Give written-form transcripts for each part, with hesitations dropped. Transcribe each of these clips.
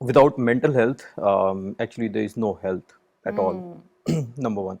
Without mental health, actually there is no health at all. Number one.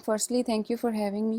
Firstly, thank you for having me,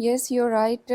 Yes, you're right.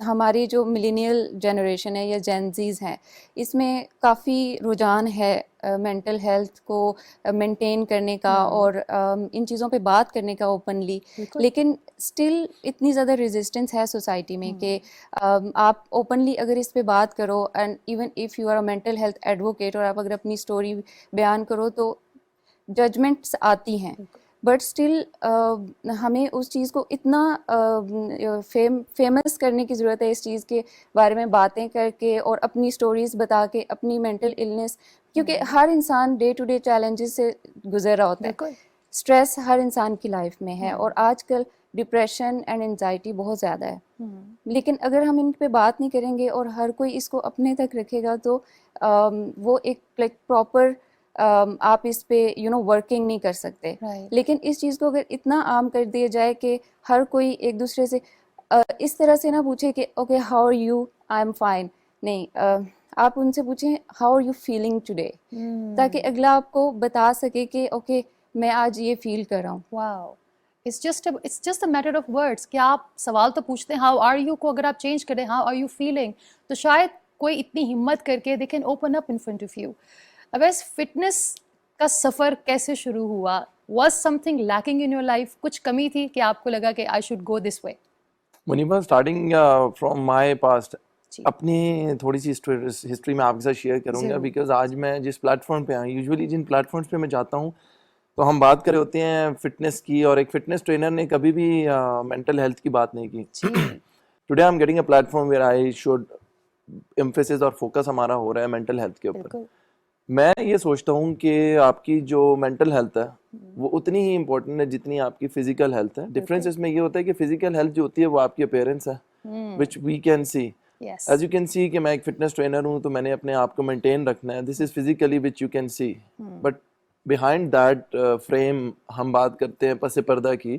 ہماری جو ملینیل generation ہے یا جینزیز ہیں اس میں کافی رجحان ہے مینٹل ہیلتھ کو مینٹین کرنے کا اور ان چیزوں پہ بات کرنے کا اوپنلی، لیکن اسٹل اتنی زیادہ ریزسٹنس ہے سوسائٹی میں کہ آپ اوپنلی اگر اس پہ بات کرو and even if you are a mental health advocate اور آپ اگر اپنی اسٹوری بیان کرو تو ججمنٹس آتی ہیں، بٹ اسٹل ہمیں اس چیز کو اتنا فیمس کرنے کی ضرورت ہے اس چیز کے بارے میں باتیں کر کے اور اپنی سٹوریز بتا کے اپنی مینٹل النس، کیونکہ ہر انسان ڈے ٹو ڈے چیلنجز سے گزر رہا ہوتا ہے، اسٹریس ہر انسان کی لائف میں ہے اور آج کل ڈپریشن اینڈ انزائٹی بہت زیادہ ہے، لیکن اگر ہم ان پہ بات نہیں کریں گے اور ہر کوئی اس کو اپنے تک رکھے گا تو وہ ایک لائک پراپر آپ اس پہ ورکنگ نہیں کر سکتے. لیکن اس چیز کو اگر اتنا عام کر دیا جائے کہ ہر کوئی ایک دوسرے سے اس طرح سے نہ پوچھے کہ okay how are you, I am fine, نہیں، آپ ان سے پوچھیں how are you feeling today, تاکہ اگلا آپ کو بتا سکے کہ اوکے میں آج یہ فیل کر رہا ہوں. Wow, it's just a matter of words کہ آپ سوال تو پوچھتے ہیں ہاؤ آر یو کو اگر آپ چینج کریں ہاؤ آر یو فیلنگ، تو شاید کوئی اتنی ہمت کر کے they can open up in front of you. ویسے فٹنس کا سفر کیسے شروع ہوا؟ Was some thing lacking in your life? کچھ کمی تھی کہ آپ کو لگا کہ I should go this way? Muniba starting from my past اپنی تھوڑی سی ہسٹری میں آپ کے ساتھ شیئر کروں گا، بیکاز آج میں جس پلیٹ فارم پہ آیا، یوزولی جن پلیٹ فارمس پہ میں جاتا ہوں تو ہم بات کر رہے ہوتے ہیں فٹنس کی، اور ایک فٹنس ٹرینر نے کبھی بھی مینٹل ہیلتھ کی بات نہیں کی. Today I am getting a plate form where I should emphasis اور فوکس ہمارا ہو رہا ہے مینٹل ہیلتھ کے اوپر. میں یہ سوچتا ہوں کہ آپ کی جو مینٹل ہیلتھ ہے وہ اتنی ہی امپورٹنٹ ہے جتنی آپ کی فزیکل ہیلتھ ہے. ڈفرینس اس میں یہ ہوتا ہے کہ فزیکل ہیلتھ جو ہوتی ہے وہ آپ کی اپیرنس ہے which we can see. As you can see کہ میں ایک فٹنس ٹرینر ہوں تو میں نے اپنے آپ کو مینٹین رکھنا ہے، this is physically which you can see, but behind that frame ہم بات کرتے ہیں پس پردہ کی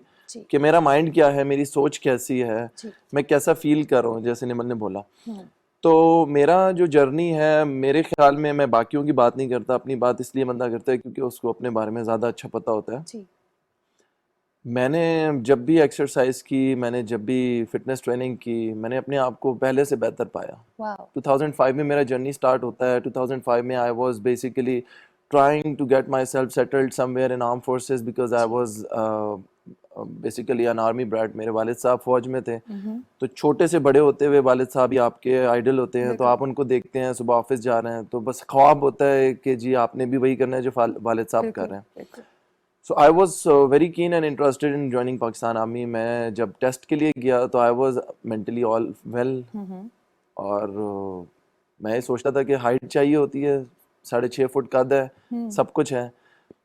کہ میرا مائنڈ کیا ہے، میری سوچ کیسی ہے، میں کیسا فیل کر رہا ہوں. جیسے نمن نے بولا، تو میرا جو جرنی ہے میرے خیال میں باقیوں کی بات نہیں کرتا، اپنی بات اس لیے بندہ کرتا ہے کیونکہ اس کو اپنے بارے میں زیادہ اچھا پتہ ہوتا ہے. میں نے جب بھی ایکسرسائز کی، میں نے جب بھی فٹنس ٹریننگ کی، میں نے اپنے آپ کو پہلے سے بہتر پایا. 2005 میں میرا جرنی سٹارٹ ہوتا ہے. 2005 میں آئی was basically trying to get myself settled somewhere in armed forces because I was basically an army brat. میرے والد صاحب فوج میں تھے، تو چھوٹے سے بڑے ہوتے ہوئے والد صاحب ہی آپ کے آئیڈل ہوتے ہیں، تو آپ ان کو دیکھتے ہیں صبح آفس جا رہے ہیں تو بس خواب ہوتا ہے کہ جی آپ نے بھی وہی کرنا ہے جو والد صاحب کر رہے ہیں. So I was very keen and interested in joining Pakistan Army. میں جب ٹیسٹ کے لیے گیا تو I was mentally all well، اور میں یہ سوچتا تھا کہ ہائٹ چاہیے ہوتی ہے، 6.5 فٹ قد ہے، سب کچھ ہے،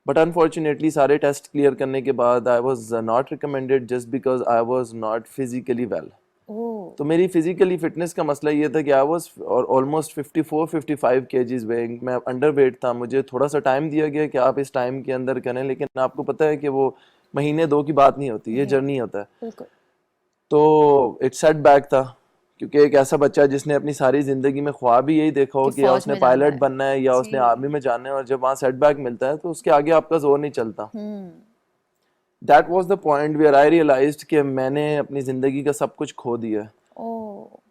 بٹ انفارچونیٹلی سارے ٹیسٹ کلیئر کرنے کے بعد I was not recommended just because I was not physically well. تو میری فزیکلی فٹنس کا مسئلہ یہ تھا کہ I was almost 54-55 kgs weighing. میں انڈر ویٹ تھا. مجھے تھوڑا سا ٹائم دیا گیا کہ آپ اس ٹائم کے اندر کریں، لیکن آپ کو پتہ ہے کہ وہ مہینے 2 کی بات نہیں ہوتی، یہ جرنی ہوتا ہے. تو اٹ سیٹ بیک تھا، کیونکہ ایک ایسا بچہ جس نے اپنی ساری زندگی میں خواب بھی یہی دیکھا ہو کہ یا اس نے پائلٹ بننا ہے یا اس نے آرمی میں جانا ہے، اور جب وہاں سیٹ بیک ملتا ہے تو اس کے آگے آپ کا زور نہیں چلتا. That was the point where I realized کہ میں نے اپنی زندگی کا سب کچھ کھو دیا.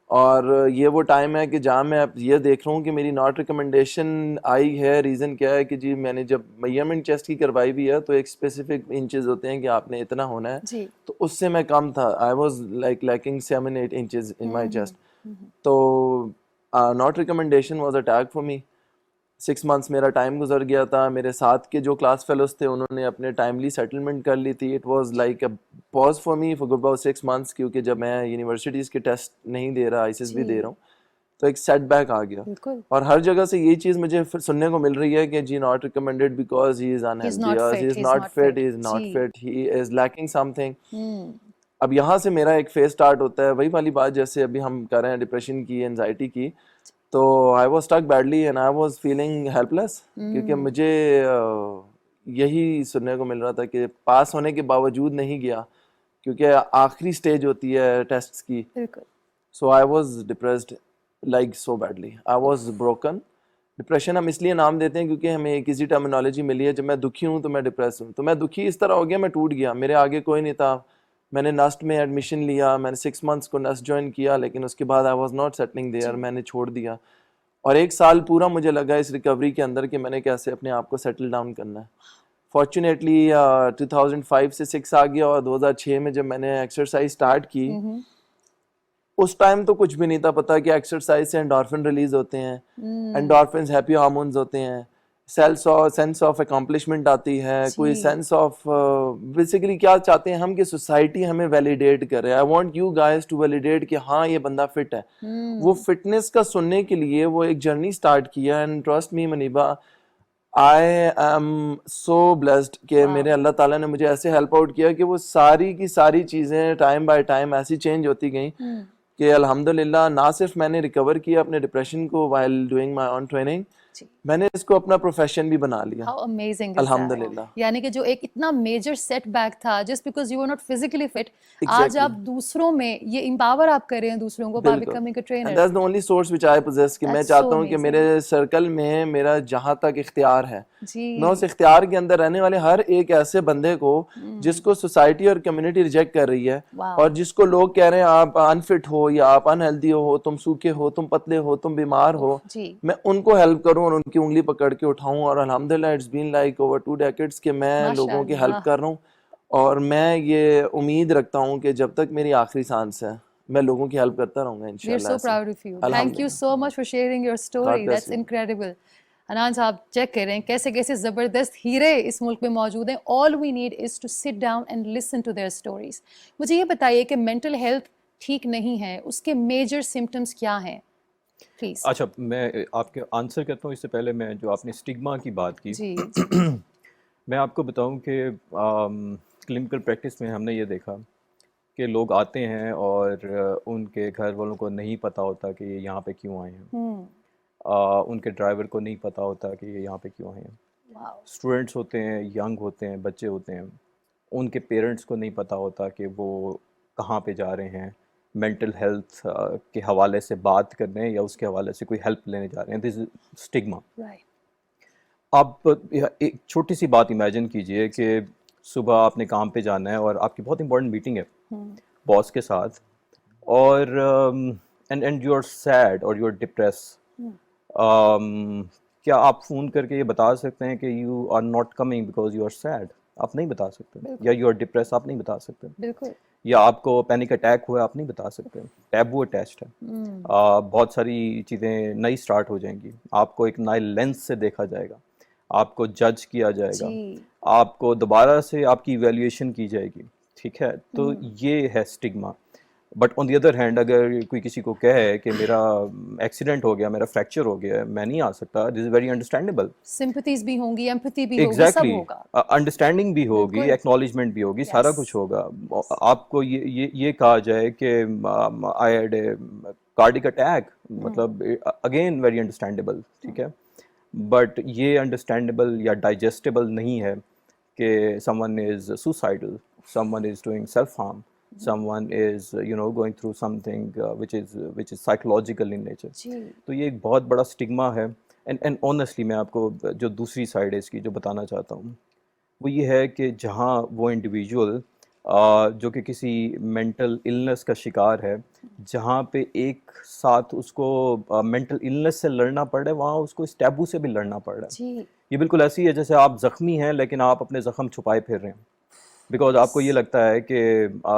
اور یہ وہ ٹائم ہے کہ جہاں میں اب یہ دیکھ رہا ہوں کہ میری ناٹ ریکمنڈیشن آئی ہے. ریزن کیا ہے کہ جی میں نے جب میجرمنٹ چیسٹ کی کروائی بھی ہے تو ایک اسپیسیفک انچز ہوتے ہیں کہ آپ نے اتنا ہونا ہے، تو اس سے میں کم تھا. I was like lacking 7-8 inches in my chest. تو not recommendation was a tag for me. 6 months میرا ٹائم گزر گیا تھا. میرے ساتھ کے جو کلاس فیلوز تھے انہوں نے اپنے ٹائملی سیٹلمنٹ کر لی تھی. It was like a pause for me for about 6 months، کیونکہ جب میں یونیورسٹیز کے ٹیسٹ نہیں دے رہا، ICS بھی دے رہا ہوں، تو ایک سیٹ بیک آ گیا. اور ہر جگہ سے یہ چیز مجھے سننے کو مل رہی ہے کہ جی not recommended because he is unhealthy, he is not fit, he is not fit, he is lacking something. اب یہاں سے میرا ایک فیز اسٹارٹ ہوتا ہے، وہی والی بات جیسے ابھی ہم کر رہے ہیں ڈپریشن کی، انزائٹی کی. تو I was stuck badly and I was feeling helpless, کیونکہ مجھے یہی سننے کو مل رہا تھا کہ پاس ہونے کے باوجود نہیں گیا، کیونکہ آخری اسٹیج ہوتی ہے ٹیسٹس کی. So I was depressed like so badly, I was broken. Depression ہم اس لیے نام دیتے ہیں کیونکہ ہمیں ایک ایزی ٹرمینالوجی ملی ہے، جب میں دکھی ہوں تو میں ڈپریس ہوں. تو میں دکھی اس طرح ہو گیا، میں ٹوٹ گیا، میرے آگے کوئی نہیں تھا. میں نے نسٹ میں ایڈمیشن لیا, میں نے 6 months کو نسٹ جوائن کیا, لیکن اس کے بعد I was not settling there, میں نے چھوڑ دیا. اور 1 سال پورا مجھے لگا اس ریکوری کے اندر کہ میں نے کیسے اپنے آپ کو سیٹل ڈاؤن کرنا ہے. فارچونیٹلی 2005 سے 6 آ گیا, اور 2006 میں جب میں نے ایکسرسائز اسٹارٹ کی, اس ٹائم تو کچھ بھی نہیں تھا پتا کہ ایکسرسائز سے انڈورفن ریلیز ہوتے ہیں, انڈورفنز ہیپی ہارمونز ہوتے ہیں, سینس آف اکمپلشمنٹ آتی ہے, کوئی سینس آف بیسیکلی کیا چاہتے ہیں ہم کہ سوسائٹی ہمیں ویلیڈیٹ کرے. I want you guys to validate کہ ہاں یہ بندہ فٹ ہے. وہ فٹنس کا سننے کے لیے وہ ایک جرنی سٹارٹ کیا, and trust me Muniba, I am so blessed کہ میرے اللہ تعالیٰ نے مجھے ایسے ہیلپ آؤٹ کیا کہ وہ ساری کی ساری چیزیں ٹائم بائی ٹائم ایسی چینج ہوتی گئیں کہ الحمدللہ نہ صرف میں نے ریکور کیا اپنے ڈپریشن کو while doing my own training, میں نے اس کو اپنا پروفیشن بھی بنا لیا. How amazing is that? الحمدللہ. یعنی کہ جو ایک اتنا میجر سیٹ بیک تھا just because you are not physically fit, آج آپ دوسروں میں یہ امپاور آپ کر رہے ہیں دوسروں کو by becoming a trainer. And that's the only source which I possess کہ میں چاہتا ہوں کہ میرے سرکل میں میرا جہاں تک اختیار ہے, میں اس اختیار کے اندر رہنے والے ہر ایک ایسے بندے کو جس کو سوسائٹی اور کمیونٹی ریجیکٹ کر رہی ہے, اور جس کو لوگ کہہ رہے ہیں آپ انفٹ ہو یا آپ انہیلدی ہو, تم سوکھے ہو, تم پتلے ہو, تم بیمار ہو, میں ان کو ہیلپ کروں اور ان کی انگلی پکڑ کے اٹھاؤں. اور الحمدللہ it's been like over 2 decades کہ میں لوگوں کی ہیلپ کر رہا ہوں, اور میں یہ امید رکھتا ہوں کہ جب تک میری آخری سانس ہے میں لوگوں کی ہیلپ کرتا رہوں گا انشاءاللہ. We are so proud of you. Thank you so much for sharing your story. That's incredible. انان صاحب چیک کریں کیسے کیسے زبردست ہیرے اس ملک میں موجود ہیں. All we need is to sit down and listen to their stories. مجھے یہ بتائیے کہ مینٹل ہیلتھ ٹھیک نہیں ہے, اس کے میجر سمٹمس کیا ہیں پلیز؟ اچھا, میں آپ کے آنسر کرتا ہوں. اس سے پہلے میں جو آپ نے اسٹگما کی بات کی, جی میں آپ کو بتاؤں کہ کلینکل پریکٹس میں ہم نے یہ دیکھا کہ لوگ آتے ہیں اور ان کے گھر والوں کو نہیں پتہ ہوتا کہ یہ یہاں پہ کیوں آئے ہیں, ان کے ڈرائیور کو نہیں پتہ ہوتا کہ یہ یہاں پہ کیوں آئے ہیں. اسٹوڈنٹس ہوتے ہیں, ینگ ہوتے ہیں, بچے ہوتے ہیں, ان کے پیرنٹس کو نہیں پتہ ہوتا کہ وہ کہاں پہ جا رہے ہیں, مینٹل ہیلتھ کے حوالے سے بات کرنے یا اس کے حوالے سے کوئی ہیلپ لینے جا رہے ہیں. دس از اسٹگما. آپ ایک چھوٹی سی بات امیجن کیجئے کہ صبح آپ نے کام پہ جانا ہے اور آپ کی بہت امپورٹنٹ میٹنگ ہے باس کے ساتھ, اور اینڈ یو آر سیڈ اور یو آر ڈپریس. کیا آپ فون کر کے یہ بتا سکتے ہیں کہ you are not coming because you are sad? آپ نہیں بتا سکتے. یا یو آر ڈپریس, آپ نہیں بتا سکتے. بالکل. یا آپ کو پینک اٹیک ہوا ہے, آپ نہیں بتا سکتے. ٹیبو اٹیچڈ ہے. بہت ساری چیزیں نئی سٹارٹ ہو جائیں گی, آپ کو ایک نئے لینس سے دیکھا جائے گا, آپ کو جج کیا جائے گا, آپ کو دوبارہ سے آپ کی ایویلیویشن کی جائے گی. ٹھیک ہے, تو یہ ہے stigma. But on the other hand اگر کوئی کسی کو کہے کہ میرا ایکسیڈنٹ ہو گیا, میرا فریکچر ہو گیا ہے, میں نہیں آ سکتا, دس از ویری انڈرسٹینڈیبل. سمپتھیز بھی ہوں گی, ایمپتھی بھی ہوگی, سب ہوگا, انڈرسٹینڈنگ بھی ہوگی, ایکنالجمنٹ بھی ہوگی, سارا کچھ ہوگا. آپ کو یہ کہا جائے کہ I had a cardiac attack, مطلب اگین ویری انڈرسٹینڈیبل. ٹھیک ہے, بٹ یہ انڈرسٹینڈیبل یا ڈائجسٹیبل نہیں ہے کہ some one is suicidal, some one is doing self harm, someone is going through something which is psychological in nature. تو یہ ایک بہت بڑا stigma ہے. and honestly میں آپ کو جو دوسری سائڈ ہے اس کی جو بتانا چاہتا ہوں وہ یہ ہے کہ جہاں وہ انڈیویجول جو کہ کسی مینٹل النس کا شکار ہے, جہاں پہ ایک ساتھ اس کو مینٹل النس سے لڑنا پڑ رہا ہے, وہاں اس کو اس ٹیبو سے بھی لڑنا پڑ رہا ہے. یہ بالکل ایسی ہے جیسے آپ زخمی ہیں لیکن آپ اپنے زخم چھپائے پھر رہے ہیں, بیکاز آپ کو یہ لگتا ہے کہ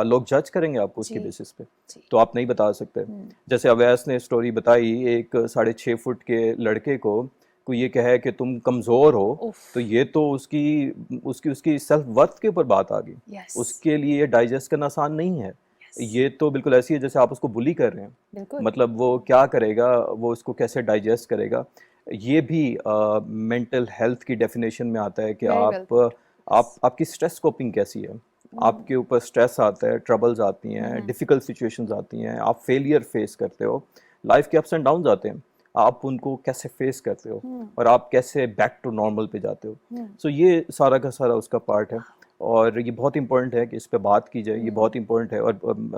لوگ جج کریں گے آپ کو اس کی بیسس پہ, تو آپ نہیں بتا سکتے. جیسے اویس نے اسٹوری بتائی, ایک 6.5 فٹ کے لڑکے کو یہ کہے کہ تم کمزور ہو, تو یہ تو اس کی سیلف ورتھ کے اوپر بات آ گئی. اس کے لیے یہ ڈائجسٹ کرنا آسان نہیں ہے. یہ تو بالکل ایسی ہے جیسے آپ اس کو بلی کر رہے ہیں, مطلب وہ کیا کرے گا, وہ اس کو کیسے ڈائجسٹ کرے گا. یہ بھی مینٹل ہیلتھ کی ڈیفینیشن میں آتا ہے کہ آپ کی اسٹریس کوپنگ کیسی ہے, آپ کے اوپر اسٹریس آتا ہے, ٹربلز آتی ہیں, ڈیفیکلٹ سچویشنز آتی ہیں, آپ فیلئر فیس کرتے ہو, لائف کے اپس اینڈ ڈاؤنز آتے ہیں, آپ ان کو کیسے فیس کرتے ہو اور آپ کیسے بیک ٹو نارمل پہ جاتے ہو. سو یہ سارا کا سارا اس کا پارٹ ہے. اور یہ بہت امپورٹنٹ ہے کہ اس پہ بات کی جائے, یہ بہت امپورٹنٹ ہے. اور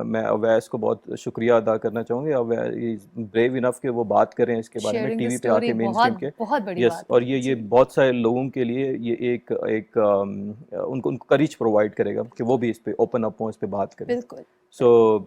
میں اویس کو بہت شکریہ ادا کرنا چاہوں گا, اویس بریو انف کہ وہ بات کریں اس کے بارے میں ٹی وی پہ آ کے مین اسٹریم کے. بہت بڑی یس, بات اور ہے یہ بہت سارے لوگوں کے لیے یہ ایک ان کو کریج پرووائڈ کرے گا کہ وہ بھی اس پہ اوپن اپ ہوں, اس پہ بات کریں. بالکل. So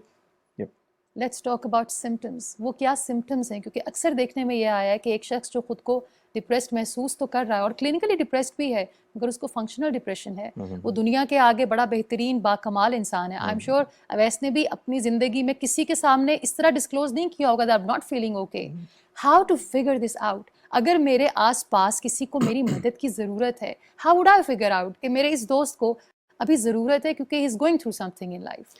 let's talk about symptoms. وہ کیا سمٹمس ہیں, کیونکہ اکثر دیکھنے میں یہ آیا ہے کہ ایک شخص جو خود کو ڈپریسڈ محسوس تو کر رہا ہے اور کلینکلی ڈپریسڈ بھی ہے, مگر اس کو فنکشنل ڈپریشن ہے, وہ دنیا کے آگے بڑا بہترین باکمال انسان ہے. آئی ایم شیور اویس نے بھی اپنی زندگی میں کسی کے سامنے اس طرح ڈسکلوز نہیں کیا ہوگا that I am not feeling okay. How to figure this out? اگر میرے آس پاس کسی کو میری مدد کی ضرورت ہے, how would I figure out کہ میرے اس دوست کو ابھی ضرورت ہے کیونکہ he is going through something in life.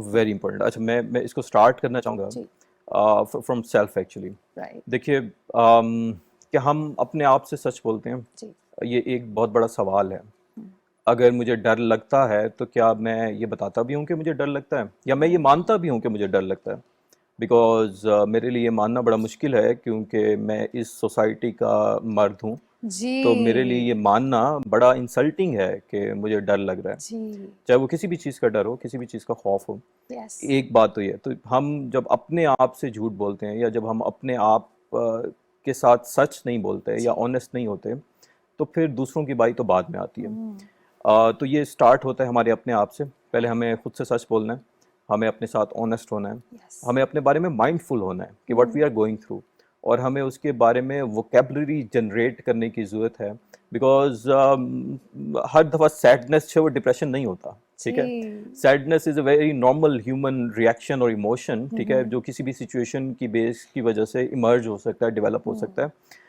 Very important. اچھا, میں اس کو اسٹارٹ کرنا چاہوں گا فرام سیلف ایکچولی. دیکھیے کہ ہم اپنے آپ سے سچ بولتے ہیں, یہ ایک بہت بڑا سوال ہے. اگر مجھے ڈر لگتا ہے تو کیا میں یہ بتاتا بھی ہوں کہ مجھے ڈر لگتا ہے, یا میں یہ مانتا بھی ہوں کہ مجھے ڈر لگتا ہے؟ بیکاز میرے لیے یہ ماننا بڑا مشکل ہے کیونکہ میں اس سوسائٹی کا مرد ہوں. تو میرے لیے یہ ماننا بڑا انسلٹنگ ہے کہ مجھے ڈر لگ رہا ہے, چاہے وہ کسی بھی چیز کا ڈر ہو, کسی بھی چیز کا خوف ہو. ایک بات تو یہ, تو ہم جب اپنے آپ سے جھوٹ بولتے ہیں یا جب ہم اپنے آپ کے ساتھ سچ نہیں بولتے یا آنیسٹ نہیں ہوتے, تو پھر دوسروں کی بات تو بعد میں آتی ہے. تو یہ سٹارٹ ہوتا ہے ہمارے اپنے آپ سے. پہلے ہمیں خود سے سچ بولنا ہے, ہمیں اپنے ساتھ آنیسٹ ہونا ہے, ہمیں اپنے بارے میں مائنڈ فل ہونا ہے کہ what we are going through, اور ہمیں اس کے بارے میں ووکیبلری جنریٹ کرنے کی ضرورت ہے. بیکاز ہر دفعہ سیڈنس سے وہ ڈپریشن نہیں ہوتا, ٹھیک ہے. Sadness is a very normal human reaction اور ایموشن, ٹھیک ہے, جو کسی بھی سچویشن کی بیس کی وجہ سے ایمرج ہو سکتا ہے, ڈیولپ ہو سکتا ہے.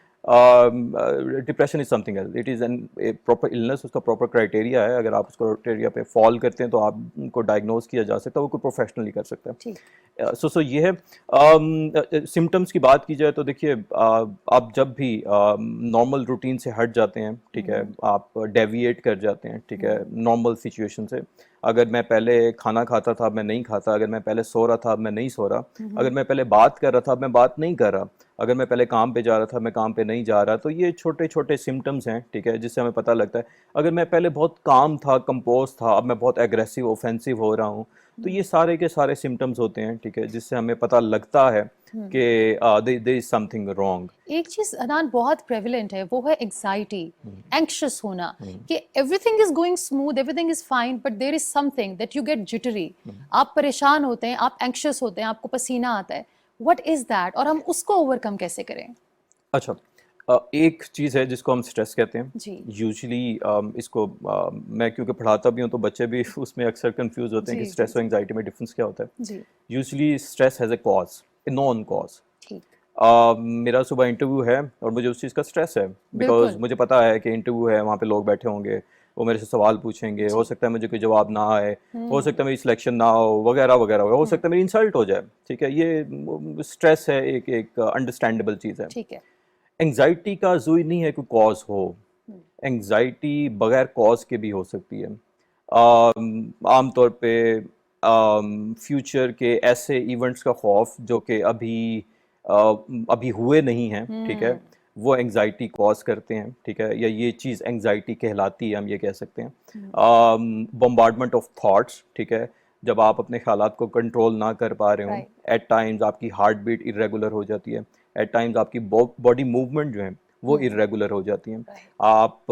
Depression is something else, it is an proper illness, اس کا پراپر کرائٹیریا ہے. اگر آپ اس کرائٹیریا پہ فال کرتے ہیں تو آپ کو ڈائگنوز کیا جا سکتا ہے, وہ کوئی پروفیشنلی کر سکتا ہے. سو یہ ہے. سمٹمس کی بات کی جائے تو دیکھیے, آپ جب بھی نارمل روٹین سے ہٹ جاتے ہیں, ٹھیک ہے, آپ ڈیویٹ کر جاتے ہیں, ٹھیک ہے, نارمل سچویشن سے. اگر میں پہلے کھانا کھاتا تھا اب میں نہیں کھاتا, اگر میں پہلے سو رہا تھا اب میں نہیں سو رہا, اگر میں پہلے بات کر رہا تھا اب میں بات نہیں کر رہا, اگر میں پہلے کام پہ جا رہا تھا میں کام پہ نہیں جا رہا, تو یہ چھوٹے چھوٹے سمٹمز ہیں, ٹھیک ہے, جس سے ہمیں پتہ لگتا ہے. اگر میں پہلے بہت کام تھا, کمپوز تھا, اب میں بہت ایگریسو اوفینسو ہو رہا ہوں, تو یہ سارے کے سارے سمٹمز ہوتے ہیں, ٹھیک ہے, جس سے ہمیں پتہ لگتا ہے کہ there is something wrong. ایک چیز انان بہت پریولنٹ ہے, وہ ہے انگزائٹی, اینکشس ہونا, کہ everything is going smooth, everything is fine, but there is something that you get jittery. آپ پریشان ہوتے ہیں, آپ اینکشس ہوتے ہیں, آپ کو پسینہ آتا ہے. وٹ از دیٹ, اور ہم اس کو اوور کم کیسے کریں؟ اچھا, ایک چیز ہے جس کو ہم اسٹریس کہتے ہیں. جی, یوزلی اس کو میں کیونکہ پڑھاتا بھی ہوں تو بچے بھی اس میں اکثر کنفیوز ہوتے ہیں کہ اسٹریس اور انگزائٹی میں ڈفرینس کیا ہوتا ہے. جی, usually stress has a cause, a known cause. ٹھیک. میرا صبح انٹرویو ہے اور مجھے اس چیز کا اسٹریس ہے, بیکاز مجھے پتا ہے کہ انٹرویو ہے, وہاں پہ لوگ بیٹھے ہوں گے, وہ میرے سے سوال پوچھیں گے, ہو سکتا ہے مجھے کوئی جواب نہ آئے, ہو سکتا ہے میری سلیکشن نہ ہو, وغیرہ وغیرہ, ہو سکتا ہے میری انسلٹ ہو جائے, ٹھیک ہے. یہ اسٹریس ہے, ایک انڈرسٹینڈیبل چیز ہے. ٹھیک ہے. انگزائٹی کا ضروری نہیں ہے کوئی کاز ہو, انگزائٹی بغیر کاز کے بھی ہو سکتی ہے. عام طور پہ فیوچر کے ایسے ایونٹس کا خوف جو کہ ابھی ہوئے نہیں ہیں, ٹھیک ہے, وہ انگزائٹی کاز کرتے ہیں, ٹھیک ہے, یا یہ چیز انگزائٹی کہلاتی ہے, ہم یہ کہہ سکتے ہیں. بمبارڈمنٹ آف تھاٹس, ٹھیک ہے, جب آپ اپنے خیالات کو کنٹرول نہ کر پا رہے ہوں, ایٹ ٹائمز آپ کی ہارٹ بیٹ ارریگولر ہو جاتی ہے, ایٹ ٹائمز آپ کی باڈی موومنٹ جو ہیں وہ ارریگولر ہو جاتی ہیں, آپ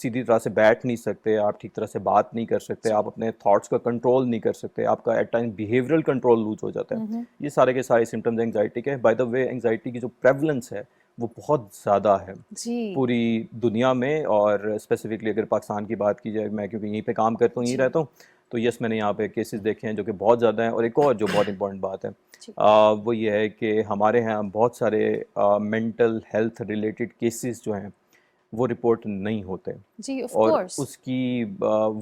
سیدھی طرح سے بیٹھ نہیں سکتے, آپ ٹھیک طرح سے بات نہیں کر سکتے, آپ اپنے تھاٹس کا کنٹرول نہیں کر سکتے, آپ کا at time behavioural control lose ہو جاتا ہے. یہ سارے کے سارے سمٹمز انگزائٹی کے. بائی دا وے, انگزائٹی کی جو پریولنس ہے وہ بہت زیادہ ہے پوری دنیا میں, اور اسپیسیفکلی اگر پاکستان کی بات کی جائے, میں کیونکہ یہیں پہ کام کرتا ہوں, یہیں رہتا ہوں, تو یس میں نے یہاں پہ کیسز دیکھے ہیں جو کہ بہت زیادہ ہیں. اور ایک اور جو بہت امپورٹنٹ بات ہے وہ یہ ہے کہ ہمارے ہاں بہت سارے مینٹل ہیلتھ ریلیٹڈ کیسز جو ہیں وہ رپورٹ نہیں ہوتے, اور اس کی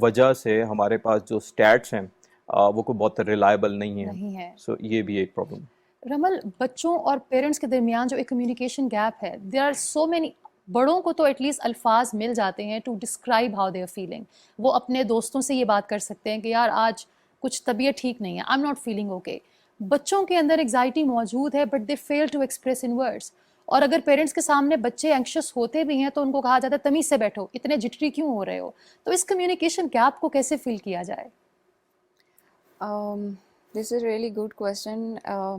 وجہ سے ہمارے پاس جو اسٹیٹس ہیں وہ کوئی بہت ریلائبل نہیں ہیں. سو یہ بھی ایک پرابلم. رمل, بچوں اور پیرنٹس کے درمیان جو ایک کمیونیکیشن گیپ ہے, دیر آر سو مینی. بڑوں کو تو ایٹ لیسٹ الفاظ مل جاتے ہیں to describe how they are feeling. وہ اپنے دوستوں سے یہ بات کر سکتے ہیں کہ یار آج کچھ طبیعت ٹھیک نہیں ہے, I am not feeling okay. بچوں کے اندر انگزائٹی موجود ہے but they fail to express in words. اور اگر پیرنٹس کے سامنے بچے اینکشس ہوتے بھی ہیں تو ان کو کہا جاتا ہے تمیز سے بیٹھو, اتنے جٹری کیوں ہو رہے ہو. تو اس کمیونیکیشن گیپ کو کیسے فل کیا جائے؟ This is really good question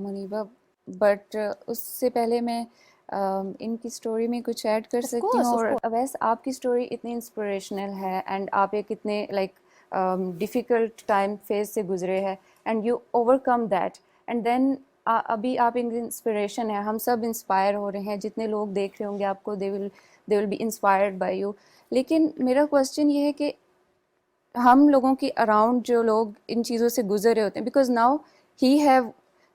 Muneeba, بٹ اس سے پہلے میں ان کی اسٹوری میں کچھ ایڈ کر سکتی ہوں. اور اویس آپ کی اسٹوری اتنی انسپریشنل ہے اینڈ آپ ایک اتنے لائک ڈیفیکلٹ ٹائم فیز سے گزرے ہیں and you overcome that and then ابھی آپ انسپریشن ہے. ہم سب انسپائر ہو رہے ہیں, جتنے لوگ دیکھ رہے ہوں گے آپ کو they will be inspired by you. لیکن میرا کویسچن یہ ہے کہ ہم لوگوں کی اراؤنڈ جو لوگ ان چیزوں سے گزر رہے ہوتے ہیں, because now he have